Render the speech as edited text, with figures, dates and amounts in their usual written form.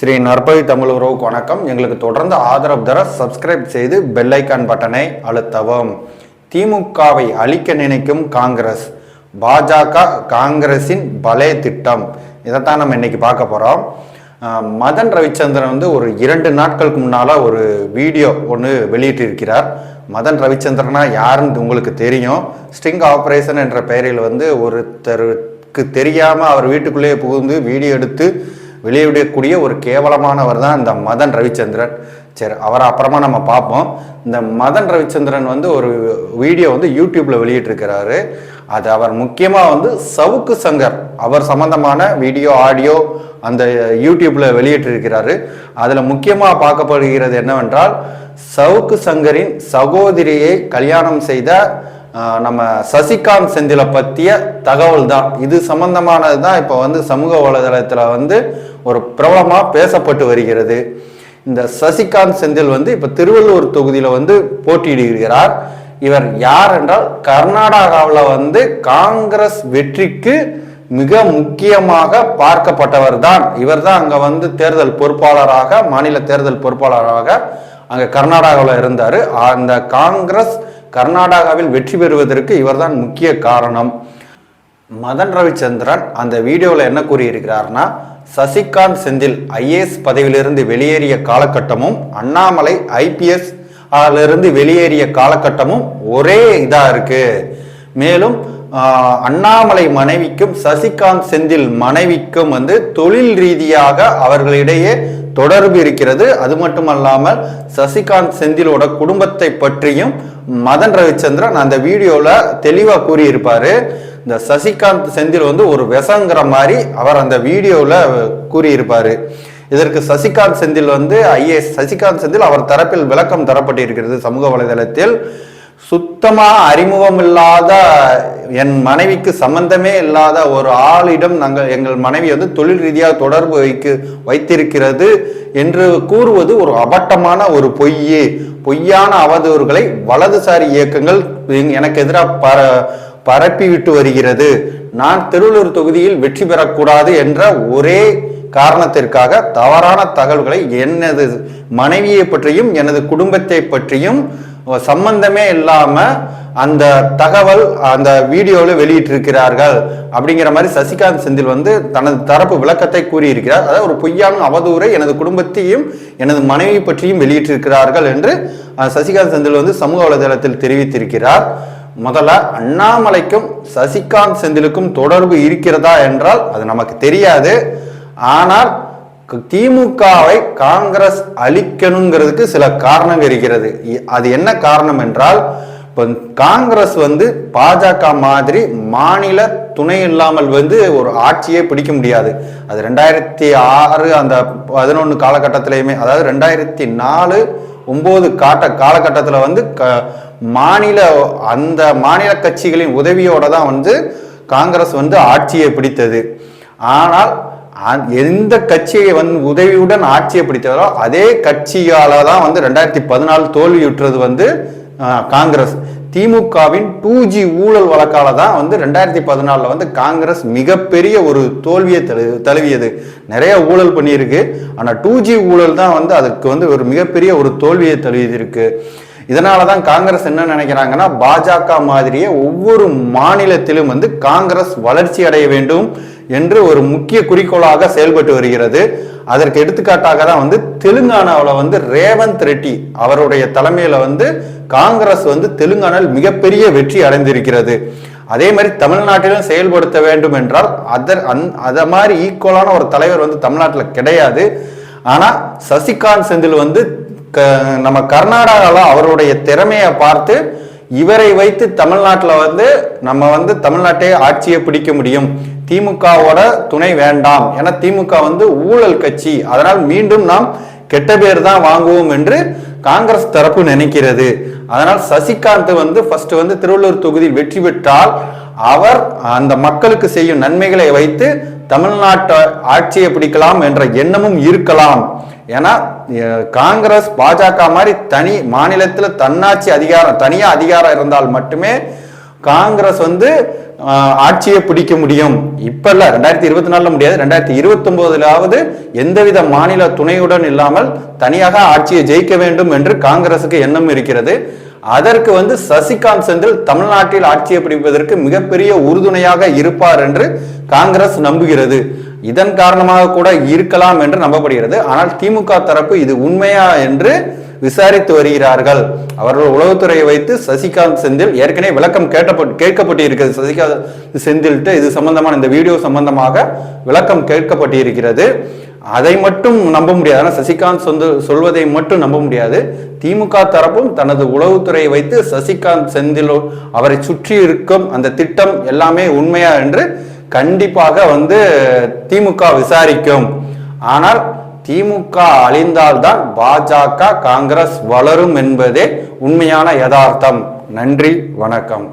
ஸ்ரீ நற்பவி தமிழ் உறவுக்கு வணக்கம். எங்களுக்கு தொடர்ந்து ஆதரவு தர சப்ஸ்கிரைப் செய்து பெல் ஐக்கான் பட்டனை அழுத்தவும். திமுகவை அழிக்க நினைக்கும் காங்கிரஸ், பாஜக காங்கிரஸின் பலே திட்டம், இதைத்தான் நம்ம இன்னைக்கு பார்க்க போகிறோம். மதன் ரவிச்சந்திரன் ஒரு 2 நாட்களுக்கு முன்னால் ஒரு வீடியோ ஒன்று வெளியிட்டிருக்கிறார். மதன் ரவிச்சந்திரனா யாருன்னு உங்களுக்கு தெரியும். ஸ்டிங் ஆப்ரேஷன் என்ற பெயரில் ஒருத்தருக்கு தெரியாமல் அவர் வீட்டுக்குள்ளேயே புகுந்து வீடியோ எடுத்து வெளியிடக்கூடிய ஒரு கேவலமானவர் தான் இந்த மதன் ரவிச்சந்திரன். சரி, அவரை அப்புறமா நம்ம பார்ப்போம். இந்த மதன் ரவிச்சந்திரன் ஒரு வீடியோ யூடியூப்ல வெளியிட்டிருக்கிறாரு. அது அவர் முக்கியமாக சவுக்கு சங்கர் அவர் சம்பந்தமான வீடியோ ஆடியோ அந்த யூடியூப்ல வெளியிட்டிருக்கிறாரு. அதில் முக்கியமாக பார்க்கப்படுகிறது என்னவென்றால், சவுக்கு சங்கரின் சகோதரியை கல்யாணம் செய்த நம்ம சசிகாந்த் செந்திலை பற்றிய தகவல் தான். இது சம்பந்தமானது தான் இப்போ சமூக வலைதளத்தில் ஒரு பிரபலமாக பேசப்பட்டு வருகிறது. இந்த சசிகாந்த் செந்தில் இப்போ திருவள்ளூர் தொகுதியில் போட்டியிடுகிறார். இவர் யார் என்றால், கர்நாடகாவில் காங்கிரஸ் வெற்றிக்கு மிக முக்கியமாக பார்க்கப்பட்டவர் தான். இவர் தான் அங்கே தேர்தல் பொறுப்பாளராக, மாநில தேர்தல் பொறுப்பாளராக அங்கே கர்நாடகாவில் இருந்தார். அந்த காங்கிரஸ் கர்நாடகாவில் வெற்றி பெறுவதற்கு இவர்தான் முக்கிய காரணம். மதன் ரவிச்சந்திரன் அந்த வீடியோவில் என்ன கூறியிருக்கிறார்னா, சசிகாந்த் செந்தில் ஐஏஎஸ் பதவியிலிருந்து வெளியேறிய காலகட்டமும் அண்ணாமலை ஐபிஎஸ் இருந்து வெளியேறிய காலகட்டமும் ஒரே இதா இருக்கு. மேலும் அண்ணாமலை மனைவிக்கும் சசிகாந்த் செந்தில் மனைவிக்கும் தொழில் ரீதியாக அவர்களிடையே தொடர்பு இருக்கிறது. அது மட்டுமல்லாமல் சசிகாந்த் செந்திலோட குடும்பத்தை பற்றியும் மதன் ரவிச்சந்திரன் அந்த வீடியோல தெளிவா கூறியிருப்பாரு. இந்த சசிகாந்த் செந்தில் ஒரு விஷங்கிற மாதிரி அவர் அந்த வீடியோல கூறியிருப்பாரு. இதற்கு சசிகாந்த் செந்தில் ஐஏஎஸ் சசிகாந்த் செந்தில் அவர் தரப்பில் விளக்கம் தரப்பட்டிருக்கிறது சமூக வலைதளத்தில். சுத்தமா அறிமுகம் இல்லாத, என் மனைவிக்கு சம்பந்தமே இல்லாத ஒரு ஆளிடம் எங்கள் மனைவி தொழில் ரீதியாக தொடர்பு வைத்திருக்கிறது என்று கூறுவது ஒரு அபட்டமான ஒரு பொய்யான அவதூறுகளை வலதுசாரி இயக்கங்கள் எனக்கு எதிராக பரப்பிவிட்டு வருகிறது. நான் திருவள்ளூர் தொகுதியில் வெற்றி பெறக்கூடாது என்ற ஒரே காரணத்திற்காக தவறான தகவல்களை எனது மனைவியை பற்றியும் எனது குடும்பத்தை பற்றியும் சம்பந்தமே இல்லாம அந்த தகவல் அந்த வீடியோவில் வெளியிட்டிருக்கிறார்கள் அப்படிங்கிற மாதிரி சசிகாந்த் செந்தில் தனது தரப்பு விளக்கத்தை கூறியிருக்கிறார். அதாவது ஒரு பொய்யான அவதூறை எனது குடும்பத்தையும் எனது மனைவி பற்றியும் வெளியிட்டிருக்கிறார்கள் என்று சசிகாந்த் செந்தில் சமூக வலைதளத்தில் தெரிவித்திருக்கிறார். முதல்ல, அண்ணாமலைக்கும் சசிகாந்த் செந்திலுக்கும் தொடர்பு இருக்கிறதா என்றால் அது நமக்கு தெரியாது. ஆனால் திமுகவை காங்கிரஸ் அழிக்கணுங்கிறதுக்கு சில காரணங்கள் இருக்கிறது. அது என்ன காரணம் என்றால், இப்போ காங்கிரஸ் பாஜக மாதிரி மாநில துணை இல்லாமல் ஒரு ஆட்சியை பிடிக்க முடியாது. அது 2006 அந்த 11 காலகட்டத்திலையுமே, அதாவது 2004-9 காலகட்டத்தில் அந்த மாநில கட்சிகளின் உதவியோட தான் காங்கிரஸ் ஆட்சியை பிடித்தது. ஆனால் எந்த கட்சியை உதவியுடன் ஆட்சியை பிடித்ததோ அதே கட்சியால தான் 2014 தோல்வியுற்றது காங்கிரஸ். திமுகவின் 2G ஊழல் வழக்கால தான் 2014 காங்கிரஸ் மிகப்பெரிய ஒரு தோல்வியை தழுவியது. நிறைய ஊழல் பண்ணியிருக்கு. ஆனால் 2G ஊழல் தான் அதுக்கு ஒரு மிகப்பெரிய ஒரு தோல்வியை தழுவியிருக்கு. இதனாலதான் காங்கிரஸ் என்ன நினைக்கிறாங்கன்னா, பாஜக மாதிரியே ஒவ்வொரு மாநிலத்திலும் காங்கிரஸ் வளர்ச்சி அடைய வேண்டும் என்று ஒரு முக்கிய குறிக்கோளாக செயல்பட்டு வருகிறது. அதற்கு எடுத்துக்காட்டாக தான் தெலுங்கானாவில் ரேவந்த் ரெட்டி அவருடைய தலைமையில காங்கிரஸ் தெலுங்கானாவில் மிகப்பெரிய வெற்றி அடைந்திருக்கிறது. அதே மாதிரி தமிழ்நாட்டிலும் செயல்படுத்த வேண்டும் என்றால் அத மாதிரி ஈக்குவலான ஒரு தலைவர் தமிழ்நாட்டில் கிடையாது. ஆனா சசிகாந்த் செந்தில் நம்ம கர்நாடகாவில் அவருடைய திறமையை பார்த்து இவரை வைத்து தமிழ்நாட்டில் நம்ம தமிழ்நாட்டை ஆட்சியை பிடிக்க முடியும், திமுகவோட துணை வேண்டாம், ஏன்னா திமுக ஊழல் கட்சி, அதனால் மீண்டும் நாம் கெட்ட பேர் தான் வாங்குவோம் என்று காங்கிரஸ் தரப்பு நினைக்கிறது. அதனால் சசிகாந்த் ஃபர்ஸ்ட் திருவள்ளூர் தொகுதியில் வெற்றி பெற்றால் அவர் அந்த மக்களுக்கு செய்யும் நன்மைகளை வைத்து தமிழ்நாட்டை ஆட்சியை பிடிக்கலாம் என்ற எண்ணமும் இருக்கலாம். ஏன்னா காங்கிரஸ் பாஜக மாதிரி தனி மாநிலத்தில் தன்னாட்சி அதிகாரம், தனியா அதிகாரம் இருந்தால் மட்டுமே காங்கிரஸ் வந்து ஆட்சியை பிடிக்க முடியும். இப்ப இல்ல, 2024 முடியாது, 2029 எந்தவித மாநில துணையுடன் இல்லாமல் தனியாக ஆட்சியை ஜெயிக்க வேண்டும் என்று காங்கிரசுக்கு எண்ணம் இருக்கிறது. அதற்கு வந்து சசிகாந்த் செந்தில் தமிழ்நாட்டில் ஆட்சியை பிடிப்பதற்கு மிகப்பெரிய உறுதுணையாக இருப்பார் என்று காங்கிரஸ் நம்புகிறது. இதன் காரணமாக கூட இருக்கலாம் என்று நம்பப்படுகிறது. ஆனால் திமுக தரப்பு இது உண்மையா என்று விசாரித்து வருகிறார்கள். அவர்கள் உளவுத்துறையை வைத்து சசிகாந்த் செந்தில் ஏற்கனவே விளக்கம் கேட்கப்பட்டு இருக்கிறது. சசிகாந்த் செந்தில்கிட்ட இது சம்பந்தமான இந்த வீடியோ சம்பந்தமாக விளக்கம் கேட்கப்பட்டு இருக்கிறது. அதை மட்டும் நம்ப முடியாது. ஆனால் சசிகாந்த் சொல்வதை மட்டும் நம்ப முடியாது. திமுக தரப்பும் தனது உளவுத்துறையை வைத்து சசிகாந்த் செந்தில் அவரை சுற்றி இருக்கும் அந்த திட்டம் எல்லாமே உண்மையா என்று கண்டிப்பாக வந்து திமுக விசாரிக்கும். ஆனால் திமுக அழிந்தால்தான் பாஜக காங்கிரஸ் வளரும் என்பதே உண்மையான யதார்த்தம். நன்றி, வணக்கம்.